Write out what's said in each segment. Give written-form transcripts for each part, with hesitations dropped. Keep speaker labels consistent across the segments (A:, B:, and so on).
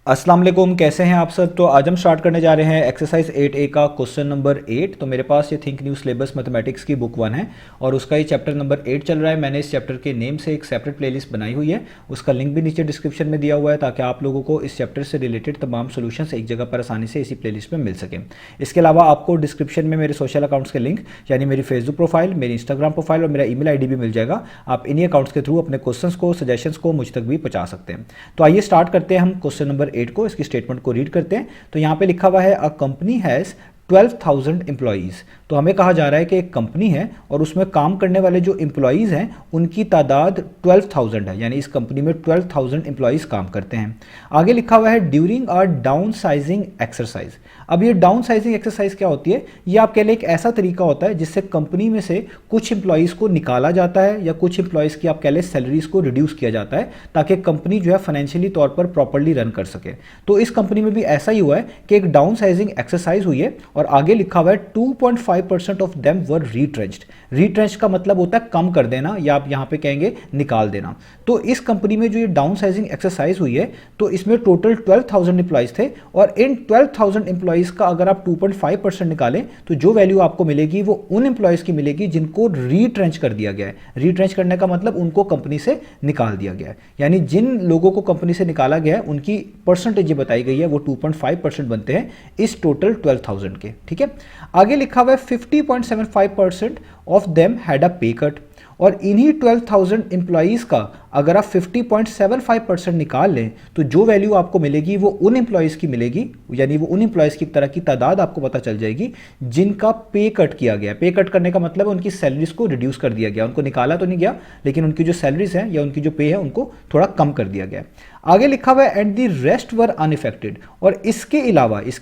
A: अस्सलाम वालेकुम, कैसे हैं आप सब। तो आज हम स्टार्ट करने जा रहे हैं एक्सरसाइज 8A का क्वेश्चन नंबर 8। तो मेरे पास ये थिंक न्यू सिलेबस मैथमेटिक्स की बुक 1 है और उसका ये चैप्टर नंबर 8 चल रहा है। मैंने इस चैप्टर के नेम से एक सेपरेट प्लेलिस्ट बनाई हुई है, उसका लिंक भी नीचे डिस्क्रिप्शन में दिया हुआ है ताकि आप लोगों को इस चैप्टर से रिलेटेड तमाम सोल्यूशंस एक जगह पर आसानी से इसी प्लेलिस्ट में मिल सके। इसके अलावा आपको डिस्क्रिप्शन में मेरे सोशल अकाउंट्स के लिंक यानी मेरी फेसबुक प्रोफाइल, मेरी इंस्टाग्राम प्रोफाइल और मेरा ईमेल आईडी भी मिल जाएगा। आप इन्हीं अकाउंट्स के थ्रू अपने क्वेश्चंस को, सजेशंस को मुझ तक भी पहुंचा सकते हैं। तो आइए स्टार्ट करते हैं हम क्वेश्चन नंबर 8 को। इसकी स्टेटमेंट को रीड करते हैं। तो यहां पे लिखा हुआ है अ कंपनी हैज 12,000 एम्प्लॉइज़। तो हमें कहा जा रहा है कि एक कंपनी है और उसमें काम करने वाले जो एम्प्लॉइज़ हैं उनकी तादाद 12,000 है, यानी इस कंपनी में 12,000 एम्प्लॉइज़ काम करते हैं। आगे लिखा हुआ है during a down sizing exercise. अब ये डाउन साइजिंग एक्सरसाइज क्या होती है? ये आपके लिए एक ऐसा तरीका होता है जिससे कंपनी में से कुछ एम्प्लॉइज़ को निकाला जाता है या कुछ एम्प्लॉइज़ की आप कह लें सैलरीज को रिड्यूस किया जाता है ताकि कंपनी जो है फाइनेंशियली तौर पर प्रॉपर्ली रन कर सके। तो इस कंपनी में भी ऐसा ही हुआ है कि एक डाउन साइजिंग एक्सरसाइज हुई है और आगे लिखा हुआ है 2.5% ऑफ देम वर रीट्रेंच्ड। रीट्रेंच्ड का मतलब होता है कम कर देना या आप यहां पे कहेंगे निकाल देना। तो इस कंपनी में जो ये डाउन साइजिंग एक्सरसाइज हुई है तो इसमें टोटल 12,000 एम्प्लॉइज थे और इन 12,000 एम्प्लॉइज का अगर आप 2.5% निकालें तो जो वैल्यू आपको मिलेगी वो उन एम्प्लॉइज की मिलेगी जिनको रीट्रेंच कर दिया गया है। रीट्रेंच करने का मतलब उनको कंपनी से निकाल दिया गया है, यानी जिन लोगों को कंपनी से निकाला गया है उनकी परसेंटेज बताई गई है, वो 2.5% बनते हैं इस टोटल 12,000 के। ठीक है, आगे लिखा हुआ है 50.75% ऑफ देम हैड अ पे कट। और इन्हीं 12,000 एम्प्लॉइज़ का अगर आप 50.75% निकाल लें तो जो वैल्यू आपको मिलेगी वो उन एम्प्लॉइज़ की मिलेगी, यानी वो उन एम्प्लॉइज़ की तरह की तादाद आपको पता चल जाएगी जिनका पे कट किया गया। पे कट करने का मतलब है उनकी सैलरीज को रिड्यूस कर दिया गया, उनको निकाला तो नहीं गया लेकिन उनकी जो सैलरीज हैं या उनकी जो पे है उनको थोड़ा कम कर दिया गया। आगे लिखा हुआ है and the rest were unaffected. और इसके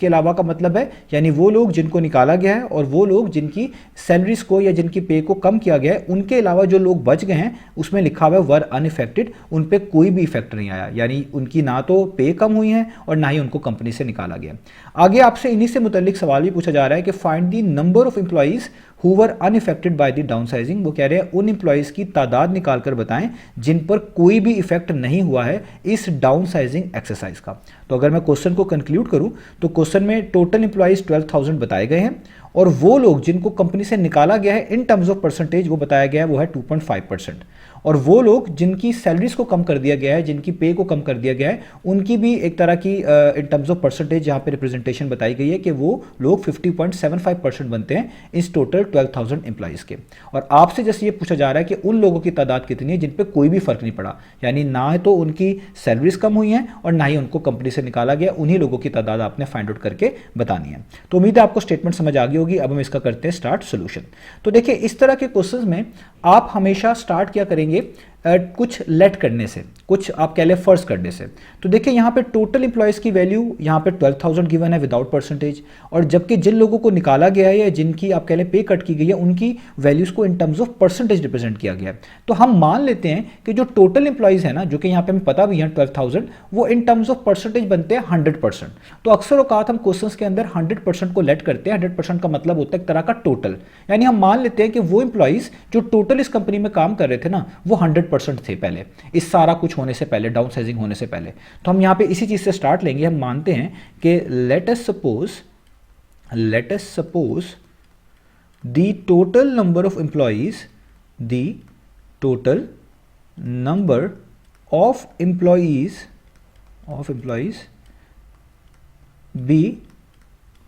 A: अलावा का मतलब है यानी वो लोग जिनको निकाला गया है और वो लोग जिनकी सैलरीज को या जिनकी पे को कम किया गया है, उनके अलावा जो लोग बच गए हैं उसमें लिखा हुआ है वर अनइफेक्टेड। उन पे कोई भी इफेक्ट नहीं आया, यानी उनकी ना तो पे कम हुई है और ना ही उनको कंपनी से निकाला गया। आगे आपसे इन्हीं से मुतल्लिक सवाल भी पूछा जा रहा है कि find the number of employees who were unaffected by the down sizing. वो कह रहे हैं उन एम्प्लॉइज की तादाद निकाल कर बताएं जिन पर कोई भी इफेक्ट नहीं हुआ है इस डाउन साइजिंग एक्सरसाइज का। तो अगर मैं क्वेश्चन को कंक्लूड करूं तो क्वेश्चन में टोटल एम्प्लॉइज 12,000 बताए गए हैं और वो लोग जिनको कंपनी से निकाला गया है इन टर्म्स ऑफ परसेंटेज वो बताया गया है वो है 2.5%। और वो लोग जिनकी सैलरीज को कम कर दिया गया है, जिनकी पे को कम कर दिया गया है, उनकी भी एक तरह की इन टर्म्स ऑफ परसेंटेज यहाँ पे रिप्रेजेंटेशन बताई गई है कि वो लोग 50.75% बनते हैं इस टोटल 12,000 एम्प्लॉइज के। और आपसे जैसे ये पूछा जा रहा है कि उन लोगों की तादाद कितनी है जिन पे कोई भी फर्क नहीं पड़ा, यानी ना तो उनकी सैलरीज कम हुई हैं और ना ही उनको कंपनी से निकाला गया, उन्हीं लोगों की तादाद आपने फाइंड आउट करके बतानी है। तो उम्मीद है आपको स्टेटमेंट समझ आ गई होगी। अब हम इसका करते हैं स्टार्ट सोल्यूशन। तो देखिए इस तरह के क्वेश्चंस में आप हमेशा स्टार्ट क्या करेंगे कुछ लेट करने से, कुछ आप कह लें फर्ज करने से। तो देखिए यहाँ पे टोटल एम्प्लॉयज़ की वैल्यू यहाँ पे 12,000 गिवन है विदाउट परसेंटेज, और जबकि जिन लोगों को निकाला गया है या जिनकी आप कह लें पे कट की गई है उनकी वैल्यूज़ को इन टर्म्स ऑफ परसेंटेज रिप्रेजेंट किया गया है। तो हम मान लेते हैं कि जो टोटल एम्प्लॉयज़ है ना, जो कि यहाँ पे हमें पता भी है 12,000, वो इन टर्म्स ऑफ परसेंटेज बनते हैं 100%। तो अक्सर औकात हम क्वेश्चंस के अंदर 100% को लेट करते हैं। 100% का मतलब होता है एक तरह का टोटल, यानी हम मान लेते हैं कि वो एम्प्लॉयज़ जो टोटल इस कंपनी में काम कर रहे थे ना वो 100% थे पहले, इस सारा कुछ होने से पहले, डाउन साइजिंग होने से पहले। तो हम यहां पे इसी चीज से स्टार्ट लेंगे। हम मानते हैं कि let us suppose the total number of employees be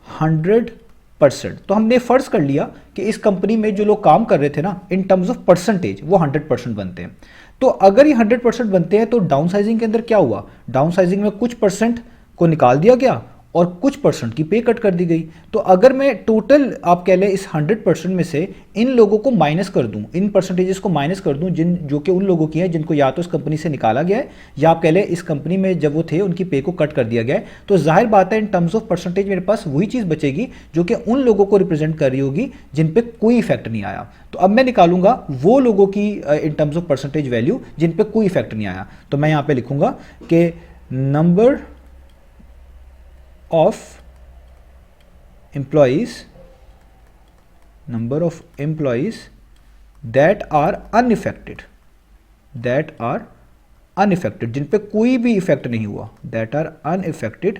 A: 100%। तो हमने फर्ज कर लिया कि इस कंपनी में जो लोग काम कर रहे थे ना इन टर्म्स ऑफ परसेंटेज वो 100% बनते हैं। तो अगर ये 100% बनते हैं तो डाउन साइजिंग के अंदर क्या हुआ, डाउन साइजिंग में कुछ परसेंट को निकाल दिया गया और कुछ परसेंट की पे कट कर दी गई। तो अगर मैं टोटल आप कह लें इस 100% में से इन लोगों को माइनस कर दूं, इन परसेंटेजेस को माइनस कर दूं जो कि उन लोगों की हैं जिनको या तो इस कंपनी से निकाला गया है या आप कह लें इस कंपनी में जब वो थे उनकी पे को कट कर दिया गया है, तो जाहिर बात है इन टर्म्स ऑफ परसेंटेज मेरे पास वही चीज़ बचेगी जो कि उन लोगों को रिप्रेजेंट कर रही होगी जिन पे कोई इफेक्ट नहीं आया। तो अब मैं निकालूंगा वो लोगों की in terms of percentage value जिन पे कोई इफेक्ट नहीं आया। तो मैं यहाँ पे लिखूंगा कि number of employees that are unaffected unaffected, जिन पे कोई भी इफेक्ट नहीं हुआ, that are unaffected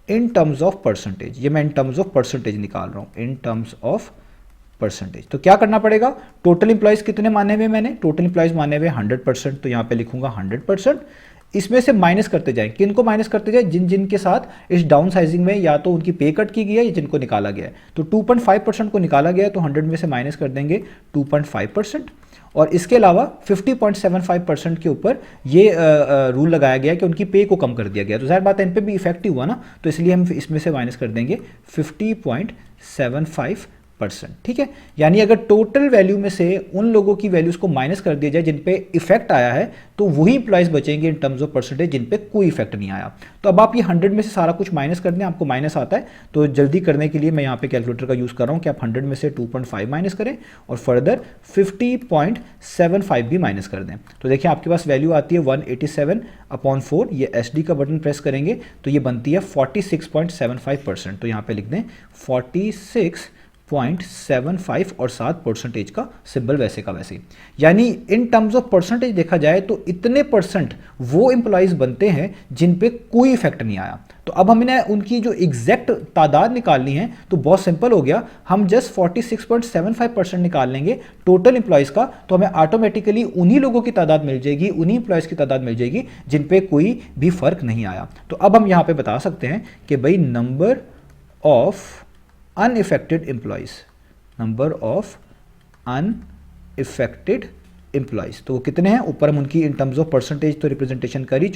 A: in terms of percentage. ये मैं इन टर्म्स ऑफ परसेंटेज निकाल रहा हूं, इन टर्म्स ऑफ परसेंटेज। तो क्या करना पड़ेगा, टोटल इंप्लॉइज कितने माने हुए, मैंने टोटल इंप्लॉइज माने हुए 100%, तो यहां पे लिखूंगा 100%। इसमें से माइनस करते जाएं, किनको माइनस करते जाएं, जिन जिन के साथ इस डाउन साइजिंग में या तो उनकी पे कट की गई है या जिनको निकाला गया है। तो 2.5% को निकाला गया है, तो 100 में से माइनस कर देंगे 2.5%। और इसके अलावा 50.75% के ऊपर ये रूल लगाया गया कि उनकी पे को कम कर दिया गया, तो जाहिर बात है इन पे भी इफेक्ट हुआ ना, तो इसलिए हम इसमें से माइनस कर देंगे 50.75%। ठीक है, यानी अगर टोटल वैल्यू में से उन लोगों की वैल्यूज को माइनस कर दिया जाए जिन पे इफेक्ट आया है, तो वही इंप्लॉइज बचेंगे इन टर्म्स ऑफ परसेंटेज जिन पे कोई इफेक्ट नहीं आया। तो अब आप ये 100 में से सारा कुछ माइनस कर दें, आपको माइनस आता है, तो जल्दी करने के लिए मैं यहाँ पे कैलकुलेटर का यूज कर रहा हूँ कि आप 100 में से 2.5 माइनस करें और फर्दर 50.75 भी माइनस कर दें। तो देखिए आपके पास वैल्यू आती है 187/4, ये SD का बटन प्रेस करेंगे तो ये बनती है 46.75%। तो यहाँ पे लिख दें 46.75 और 7% का सिंबल वैसे का वैसे ही। यानी इन टर्म्स ऑफ परसेंटेज देखा जाए तो इतने परसेंट वो एम्प्लॉइज बनते हैं जिन पे कोई इफेक्ट नहीं आया। तो अब हमने उनकी जो एग्जैक्ट तादाद निकालनी है तो बहुत सिंपल हो गया, हम जस्ट 46.75% निकाल लेंगे टोटल इंप्लॉइज का, तो हमें ऑटोमेटिकली उन्हीं लोगों की तादाद मिल जाएगी, उन्हीं इंप्लॉइज की तादाद मिल जाएगी जिन पे कोई भी फर्क नहीं आया। तो अब हम यहां पे बता सकते हैं कि भाई number of unaffected employees, number of unaffected employees, तो वो कितने हैं, ऊपर हम उनकी इन टर्म्स ऑफ परसेंटेज तो रिप्रेजेंटेशन कर ही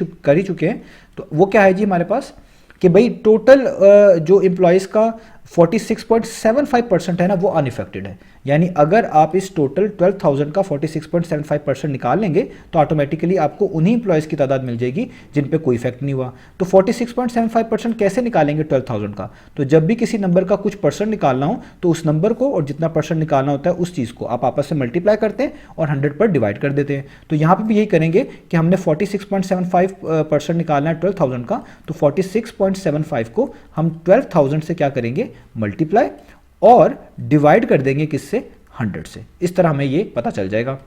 A: चुके हैं। तो वो क्या है जी हमारे पास कि भाई टोटल जो एम्प्लॉयज़ का 46.75% है ना वो अनइफेक्टेड है। यानी अगर आप इस टोटल 12,000 का 46.75% निकाल लेंगे तो ऑटोमेटिकली आपको उन्हीं एम्प्लॉयज़ की तादाद मिल जाएगी जिन पे कोई इफेक्ट नहीं हुआ। तो 46.75% कैसे निकालेंगे 12,000 का, तो जब भी किसी नंबर का कुछ परसेंट निकालना हो तो उस नंबर को और जितना परसेंट निकालना होता है उस चीज़ को आप आपस में मल्टीप्लाई करते हैं और 100 पर डिवाइड कर देते हैं। तो यहाँ पर भी यही करेंगे कि हमने 46.75% निकालना है 12,000 का, तो 46.75 को हम 12,000 से क्या करेंगे मल्टीप्लाई और डिवाइड कर देंगे किससे 100 से। इस तरह हमें ये पता चल जाएगा।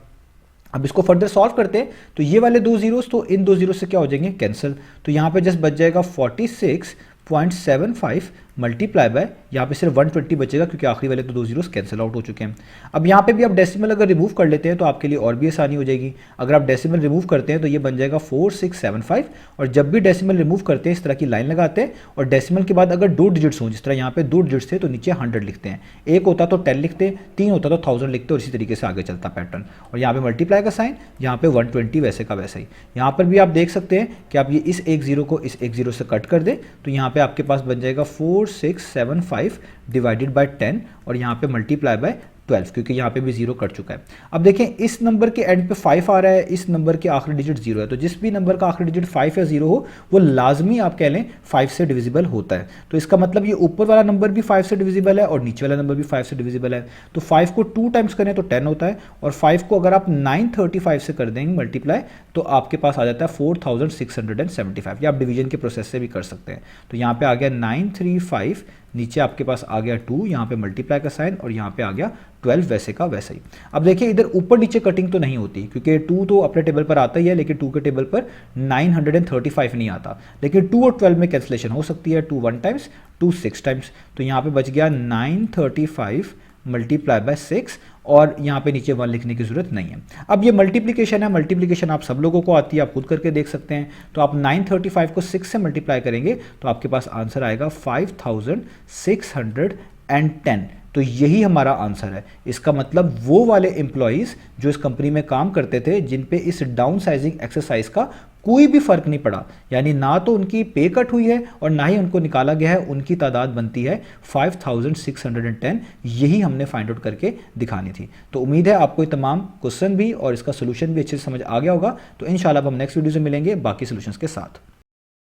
A: अब इसको फर्दर सॉल्व करते हैं तो ये वाले दो जीरोस तो इन दो जीरो से क्या हो जाएंगे कैंसिल, तो यहां पे जस्ट बच जाएगा 46.75 मल्टीप्लाई बाय, यहाँ पे सिर्फ 120 बचेगा क्योंकि आखिरी वाले तो दो जीरोस कैंसिल आउट हो चुके हैं। अब यहाँ पे भी आप डेसिमल अगर रिमूव कर लेते हैं तो आपके लिए और भी आसानी हो जाएगी। अगर आप डेसिमल रिमूव करते हैं तो ये बन जाएगा 4675, और जब भी डेसिमल रिमूव करते हैं इस तरह की लाइन लगाते हैं और डेसिमल के बाद अगर 2 डिजिट्स हों, जिस तरह यहाँ पे 2 डिजिट्स थे तो नीचे 100 लिखते हैं, 1 होता तो 10 लिखते, 3 होता तो 1000 लिखते, और इसी तरीके से आगे चलता पैटर्न। और यहाँ पे मल्टीप्लाई का साइन, यहाँ पे 120 वैसे का वैसा ही। यहाँ पर भी आप देख सकते हैं कि आप ये इस एक जीरो को इस एक जीरो से कट कर दें तो यहाँ पे आपके पास बन जाएगा 4675 डिवाइडेड बाय 10 और यहाँ पे मल्टीप्लाई बाय 12, क्योंकि यहाँ पे भी जीरो कट चुका है। अब देखें इस नंबर के एंड पे 5 आ रहा है, इस नंबर के आखिरी डिजिट 0 है, तो जिस भी नंबर का आखिरी डिजिट 5 या 0 हो वो लाजमी आप कह लें 5 से डिविजिबल होता है। तो इसका मतलब ये ऊपर वाला नंबर भी 5 से डिविजिबल है और नीचे वाला नंबर भी 5 से डिविजिबल है। तो 5 को 2 टाइम्स करें तो 10 होता है, और 5 को अगर आप 935 से कर देंगे मल्टीप्लाई तो आपके पास आ जाता है 4675। या आप डिवीजन के प्रोसेस से भी कर सकते हैं। तो यहाँ पे आ गया 935, नीचे आपके पास आ गया 2, यहाँ पे मल्टीप्लाई का साइन और यहाँ पे आ गया 12 वैसे का वैसा ही। अब देखिए इधर ऊपर नीचे कटिंग तो नहीं होती क्योंकि 2 तो अपने टेबल पर आता ही है, लेकिन 2 के टेबल पर 935 नहीं आता, लेकिन 2 और 12 में कैंसिलेशन हो सकती है, 2 1 टाइम्स 2 6 टाइम्स। तो यहाँ पे बच गया 935 मल्टीप्लाई बाय 6, और यहाँ पे नीचे 1 लिखने की जरूरत नहीं है। अब ये मल्टीप्लिकेशन है, मल्टीप्लिकेशन आप सब लोगों को आती है, आप खुद करके देख सकते हैं। तो आप 935 को 6 से मल्टीप्लाई करेंगे तो आपके पास आंसर आएगा 5610। तो यही हमारा आंसर है। इसका मतलब वो वाले एम्प्लॉइज जो इस कंपनी में काम करते थे जिन पे इस डाउन साइजिंग एक्सरसाइज का कोई भी फर्क नहीं पड़ा, यानी ना तो उनकी पे कट हुई है और ना ही उनको निकाला गया है, उनकी तादाद बनती है 5610। यही हमने फाइंड आउट करके दिखानी थी। तो उम्मीद है आपको ये तमाम क्वेश्चन भी और इसका सोल्यूशन भी अच्छे से समझ आ गया होगा। तो इंशाल्लाह हम नेक्स्ट वीडियो से मिलेंगे बाकी सोल्यूशंस के साथ।